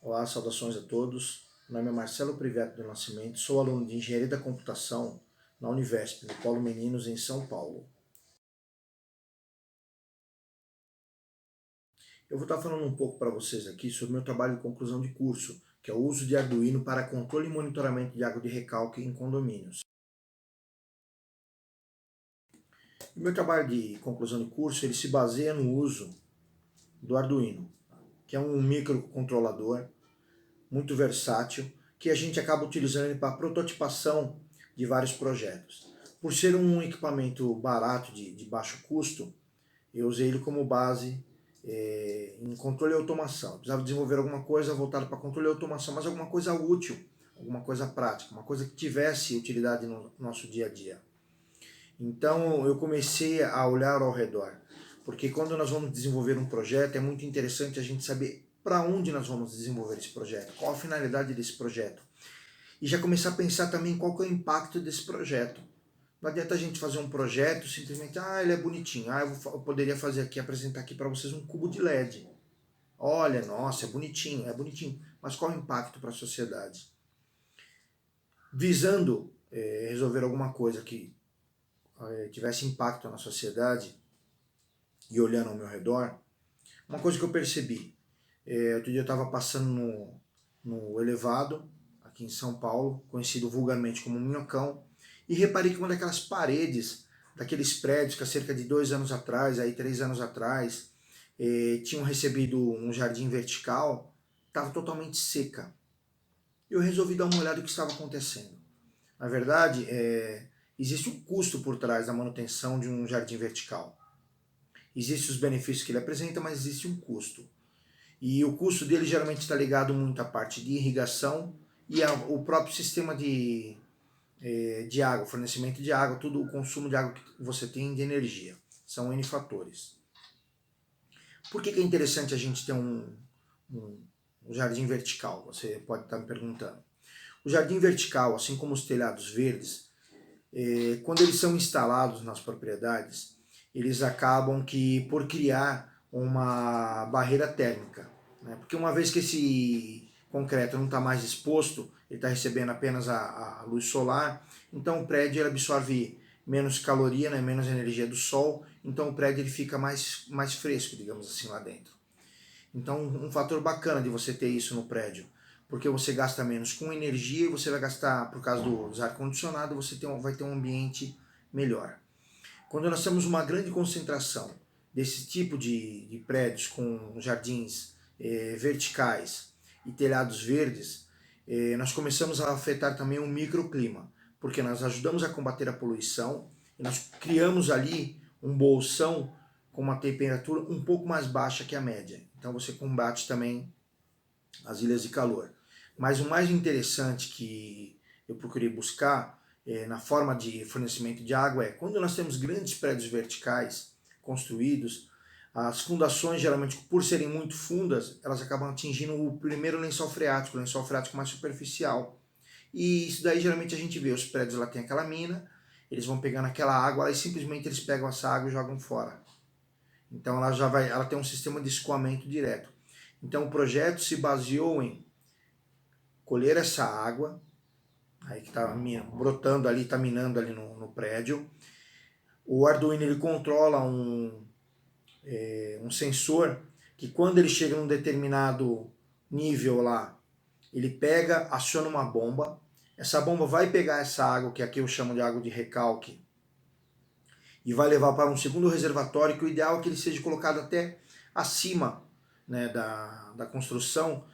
Olá, saudações a todos. Meu nome é Marcelo Priveto do Nascimento, sou aluno de Engenharia da Computação na Univesp, no Polo Meninos, em São Paulo. Eu vou estar falando um pouco para vocês aqui sobre o meu trabalho de conclusão de curso, que é o uso de Arduino para controle e monitoramento de água de recalque em condomínios. O meu trabalho de conclusão de curso ele se baseia no uso do Arduino, que é um microcontrolador muito versátil, que a gente acaba utilizando ele para prototipação de vários projetos. Por ser um equipamento barato, de baixo custo, eu usei ele como base em controle e automação. Eu precisava desenvolver alguma coisa voltada para controle e automação, mas alguma coisa útil, alguma coisa prática, uma coisa que tivesse utilidade no nosso dia a dia. Então eu comecei a olhar ao redor, porque quando nós vamos desenvolver um projeto é muito interessante a gente saber para onde nós vamos desenvolver esse projeto, qual a finalidade desse projeto. E já começar a pensar também qual que é o impacto desse projeto. Não adianta a gente fazer um projeto simplesmente, ele é bonitinho, eu poderia fazer aqui, apresentar aqui para vocês um cubo de LED. Olha, nossa, é bonitinho, mas qual é o impacto para a sociedade? Visando resolver alguma coisa que tivesse impacto na sociedade e olhando ao meu redor, uma coisa que eu percebi, outro dia eu estava passando no elevado, aqui em São Paulo, conhecido vulgarmente como Minhocão, e reparei que uma daquelas paredes, daqueles prédios que há cerca de 2 anos atrás, 3 anos atrás, tinham recebido um jardim vertical, estava totalmente seca. Eu resolvi dar uma olhada no que estava acontecendo. Na verdade, existe um custo por trás da manutenção de um jardim vertical. Existem os benefícios que ele apresenta, mas existe um custo. E o custo dele geralmente está ligado muito à parte de irrigação e ao próprio sistema de água, fornecimento de água, tudo o consumo de água que você tem de energia. São N fatores. Por que é interessante a gente ter um jardim vertical? Você pode estar me perguntando. O jardim vertical, assim como os telhados verdes, quando eles são instalados nas propriedades, eles acabam que por criar uma barreira térmica, né? Porque uma vez que esse concreto não está mais exposto, ele está recebendo apenas a luz solar, então o prédio ele absorve menos caloria, né, menos energia do sol, então o prédio ele fica mais fresco, digamos assim, lá dentro. Então um fator bacana de você ter isso no prédio, porque você gasta menos com energia e você vai gastar, por causa dos ar-condicionado, você vai ter um ambiente melhor. Quando nós temos uma grande concentração desse tipo de prédios com jardins verticais e telhados verdes, nós começamos a afetar também o microclima, porque nós ajudamos a combater a poluição e nós criamos ali um bolsão com uma temperatura um pouco mais baixa que a média. Então você combate também as ilhas de calor. Mas o mais interessante que eu procurei buscar na forma de fornecimento de água é quando nós temos grandes prédios verticais construídos, as fundações geralmente por serem muito fundas, elas acabam atingindo o primeiro lençol freático, o lençol freático mais superficial. E isso daí geralmente a gente vê, os prédios lá tem aquela mina, eles vão pegando aquela água e simplesmente eles pegam essa água e jogam fora. Então ela tem um sistema de escoamento direto. Então o projeto se baseou em colher essa água, aí que está brotando ali, está minando ali no prédio. O Arduino ele controla um sensor que quando ele chega num determinado nível lá, ele pega, aciona uma bomba. Essa bomba vai pegar essa água, que aqui eu chamo de água de recalque, e vai levar para um segundo reservatório, que o ideal é que ele seja colocado até acima, né, da construção,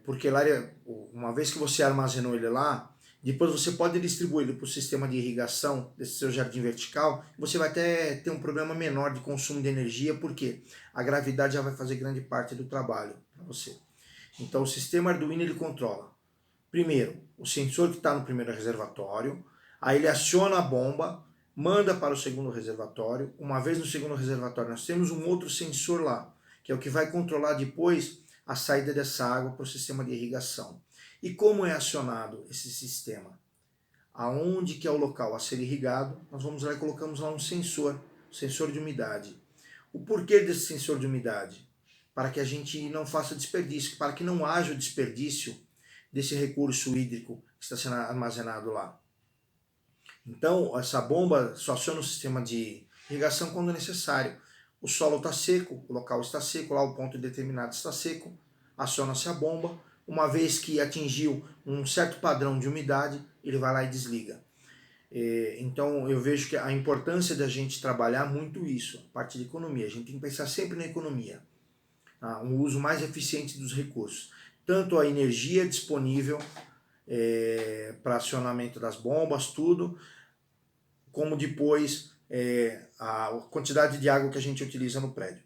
porque lá, uma vez que você armazenou ele lá, depois você pode distribuir ele para o sistema de irrigação desse seu jardim vertical, você vai até ter um problema menor de consumo de energia, porque a gravidade já vai fazer grande parte do trabalho para você. Então o sistema Arduino ele controla, primeiro, o sensor que está no primeiro reservatório, aí ele aciona a bomba, manda para o segundo reservatório. Uma vez no segundo reservatório, nós temos um outro sensor lá, que é o que vai controlar depois a saída dessa água para o sistema de irrigação. E como é acionado esse sistema? Aonde que é o local a ser irrigado, nós vamos lá e colocamos lá um sensor de umidade. O porquê desse sensor de umidade? para que a gente não faça desperdício, para que não haja o desperdício desse recurso hídrico que está sendo armazenado lá. Então, essa bomba só aciona o sistema de irrigação quando necessário. O solo está seco, o local está seco, lá o ponto determinado está seco, aciona-se a bomba. Uma vez que atingiu um certo padrão de umidade, ele vai lá e desliga. Então eu vejo que a importância da gente trabalhar muito isso, a parte de economia. A gente tem que pensar sempre na economia, tá? Um uso mais eficiente dos recursos. Tanto a energia disponível para acionamento das bombas, tudo, como depois a quantidade de água que a gente utiliza no prédio.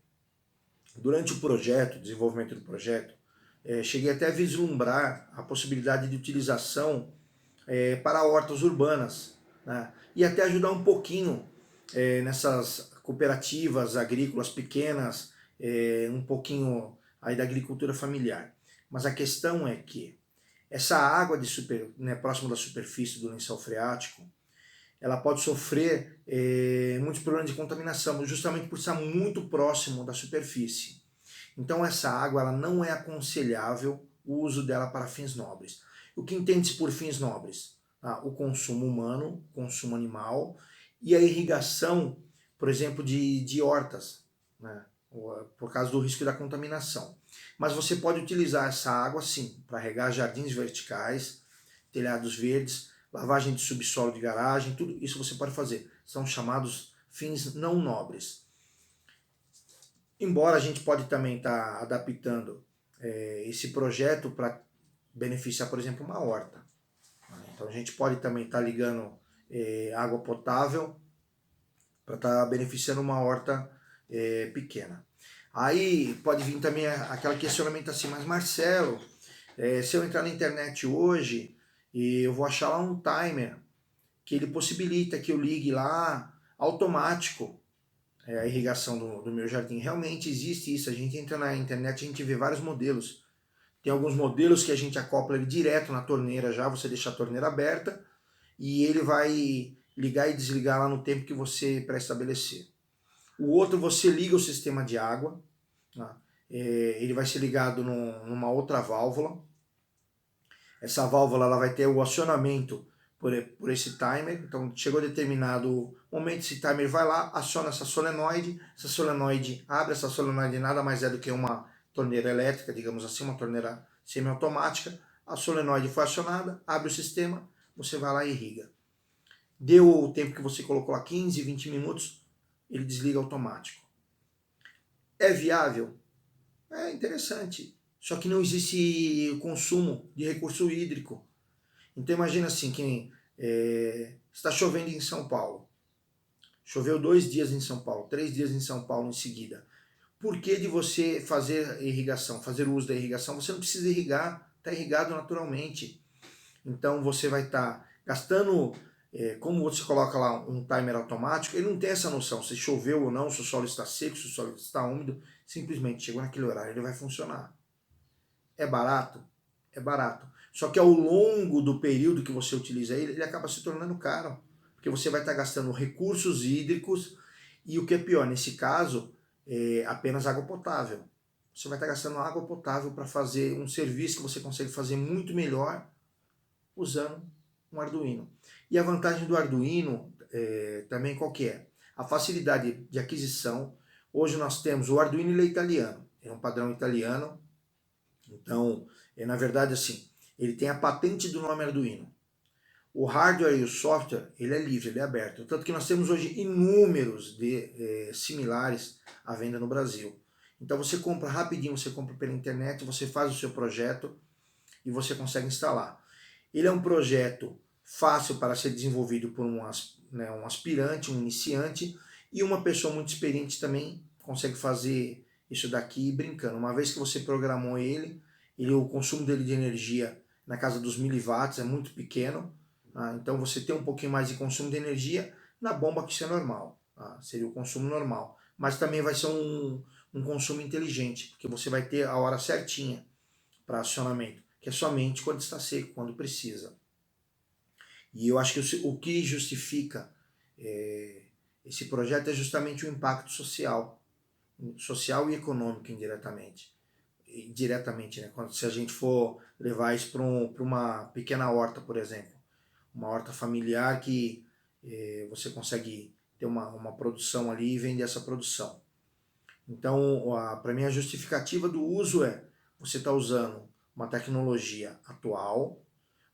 Durante o projeto, desenvolvimento do projeto, cheguei até a vislumbrar a possibilidade de utilização para hortas urbanas, né? E até ajudar um pouquinho nessas cooperativas agrícolas pequenas, um pouquinho aí da agricultura familiar. Mas a questão é que essa água próximo da superfície do lençol freático, ela pode sofrer muitos problemas de contaminação, justamente por estar muito próximo da superfície. Então essa água ela não é aconselhável o uso dela para fins nobres. O que entende-se por fins nobres? O consumo humano, consumo animal e a irrigação, por exemplo, de hortas, né? Por causa do risco da contaminação. Mas você pode utilizar essa água sim para regar jardins verticais, telhados verdes, lavagem de subsolo de garagem, tudo isso você pode fazer. São chamados fins não nobres. Embora a gente pode também estar adaptando esse projeto para beneficiar, por exemplo, uma horta. Então a gente pode também estar ligando água potável para estar beneficiando uma horta pequena. Aí pode vir também aquele questionamento assim, mas Marcelo, se eu entrar na internet hoje, eu vou achar lá um timer que ele possibilita que eu ligue lá automático a irrigação do meu jardim. Realmente existe isso, a gente entra na internet, a gente vê vários modelos. Tem alguns modelos que a gente acopla ele direto na torneira já, você deixa a torneira aberta e ele vai ligar e desligar lá no tempo que você pré-estabelecer. O outro, você liga o sistema de água, tá? Ele vai ser ligado numa outra válvula. Essa válvula ela vai ter o acionamento por esse timer. Então chegou determinado momento, esse timer vai lá, aciona essa solenoide abre. Essa solenoide nada mais é do que uma torneira elétrica, digamos assim, uma torneira semiautomática. A solenoide foi acionada, abre o sistema, você vai lá e irriga. Deu o tempo que você colocou lá, 15, 20 minutos, ele desliga automático. É viável? É interessante. Só que não existe consumo de recurso hídrico. Então imagina assim, que está chovendo em São Paulo. Choveu 2 dias em São Paulo, 3 dias em São Paulo em seguida. Por que de você fazer irrigação, fazer uso da irrigação? Você não precisa irrigar, está irrigado naturalmente. Então você vai estar gastando, como você coloca lá um timer automático, ele não tem essa noção se choveu ou não, se o solo está seco, se o solo está úmido. Simplesmente chegou naquele horário, ele vai funcionar. É barato? É barato. Só que ao longo do período que você utiliza ele, ele acaba se tornando caro. Porque você vai estar gastando recursos hídricos e o que é pior, nesse caso, apenas água potável. Você vai estar gastando água potável para fazer um serviço que você consegue fazer muito melhor usando um Arduino. E a vantagem do Arduino também qual que é? A facilidade de aquisição. Hoje nós temos o Arduino, ele é italiano. É um padrão italiano. Então, na verdade, assim, ele tem a patente do nome Arduino. O hardware e o software, ele é livre, ele é aberto. Tanto que nós temos hoje inúmeros similares à venda no Brasil. Então você compra rapidinho, você compra pela internet, você faz o seu projeto e você consegue instalar. Ele é um projeto fácil para ser desenvolvido por um aspirante, um iniciante, e uma pessoa muito experiente também consegue fazer isso daqui brincando. Uma vez que você programou ele, o consumo dele de energia na casa dos 1000 watts é muito pequeno, então você tem um pouquinho mais de consumo de energia na bomba, que isso é normal, seria o consumo normal. Mas também vai ser um consumo inteligente, porque você vai ter a hora certinha para acionamento, que é somente quando está seco, quando precisa. E eu acho que o que justifica esse projeto é justamente o impacto social. social e econômica indiretamente. Diretamente, né? Se a gente for levar isso para uma pequena horta, por exemplo, uma horta familiar que você consegue ter uma produção ali e vender essa produção. Então, para mim, a justificativa do uso é você está usando uma tecnologia atual,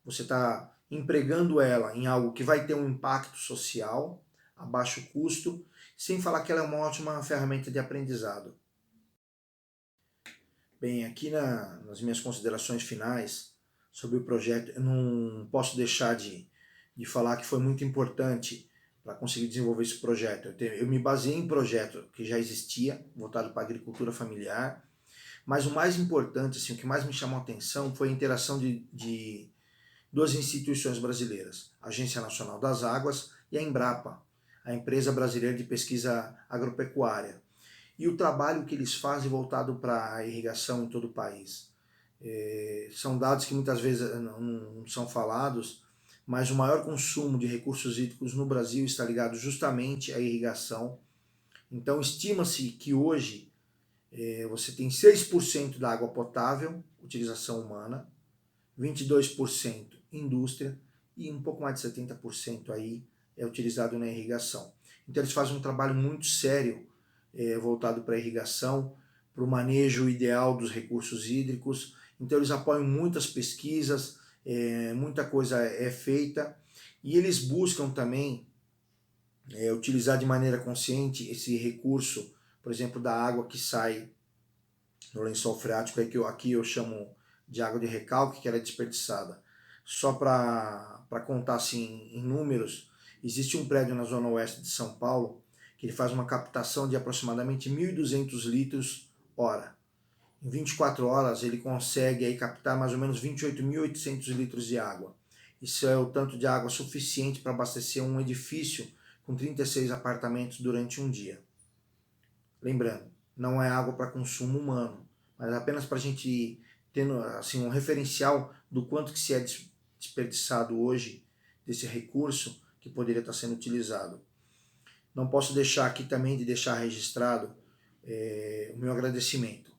você está empregando ela em algo que vai ter um impacto social a baixo custo, sem falar que ela é uma ótima ferramenta de aprendizado. Bem, aqui nas minhas considerações finais sobre o projeto, eu não posso deixar de falar que foi muito importante para conseguir desenvolver esse projeto. Eu me baseei em projeto que já existia, voltado para a agricultura familiar, mas o mais importante, assim, o que mais me chamou a atenção foi a interação de duas instituições brasileiras, a Agência Nacional das Águas e a Embrapa, a Empresa Brasileira de Pesquisa Agropecuária, e o trabalho que eles fazem voltado para a irrigação em todo o país. São dados que muitas vezes não são falados, mas o maior consumo de recursos hídricos no Brasil está ligado justamente à irrigação. Então, estima-se que hoje você tem 6% da água potável, utilização humana, 22% indústria e um pouco mais de 70% aí é utilizado na irrigação. Então, eles fazem um trabalho muito sério voltado para a irrigação, para o manejo ideal dos recursos hídricos. Então eles apoiam muitas pesquisas, muita coisa é feita e eles buscam também utilizar de maneira consciente esse recurso, por exemplo, da água que sai no lençol freático, que aqui eu chamo de água de recalque, que ela é desperdiçada. Só para contar assim em números, existe um prédio na zona oeste de São Paulo que ele faz uma captação de aproximadamente 1.200 litros hora. Em 24 horas ele consegue aí captar mais ou menos 28.800 litros de água. Isso é o tanto de água suficiente para abastecer um edifício com 36 apartamentos durante um dia. Lembrando, não é água para consumo humano, mas apenas para a gente ter assim, um referencial do quanto que se é desperdiçado hoje desse recurso que poderia estar sendo utilizado. Não posso deixar aqui também de deixar registrado o meu agradecimento.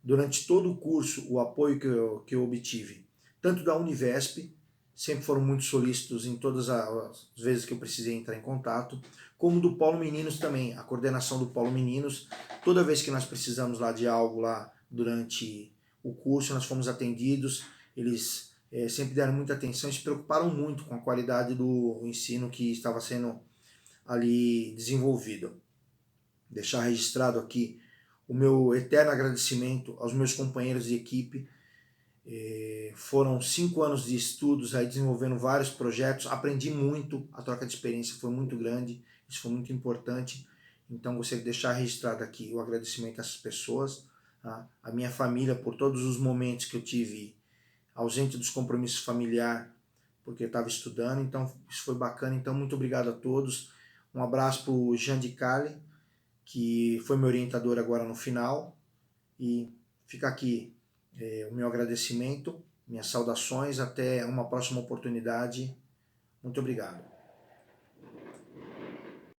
Durante todo o curso, o apoio que eu obtive, tanto da Univesp, sempre foram muito solícitos em todas as vezes que eu precisei entrar em contato, como do Polo Meninos também, a coordenação do Polo Meninos, toda vez que nós precisamos lá de algo lá durante o curso, nós fomos atendidos, eles sempre deram muita atenção e se preocuparam muito com a qualidade do ensino que estava sendo ali desenvolvido. Deixar registrado aqui o meu eterno agradecimento aos meus companheiros de equipe. Foram 5 anos de estudos aí desenvolvendo vários projetos, aprendi muito, a troca de experiência foi muito grande, isso foi muito importante, então gostaria de deixar registrado aqui o agradecimento a essas pessoas, tá? A minha família por todos os momentos que eu tive ausente dos compromissos familiares, porque eu estava estudando, então isso foi bacana, então muito obrigado a todos, um abraço para o Jean de Cali, que foi meu orientador agora no final, e fica aqui o meu agradecimento, minhas saudações, até uma próxima oportunidade. Muito obrigado.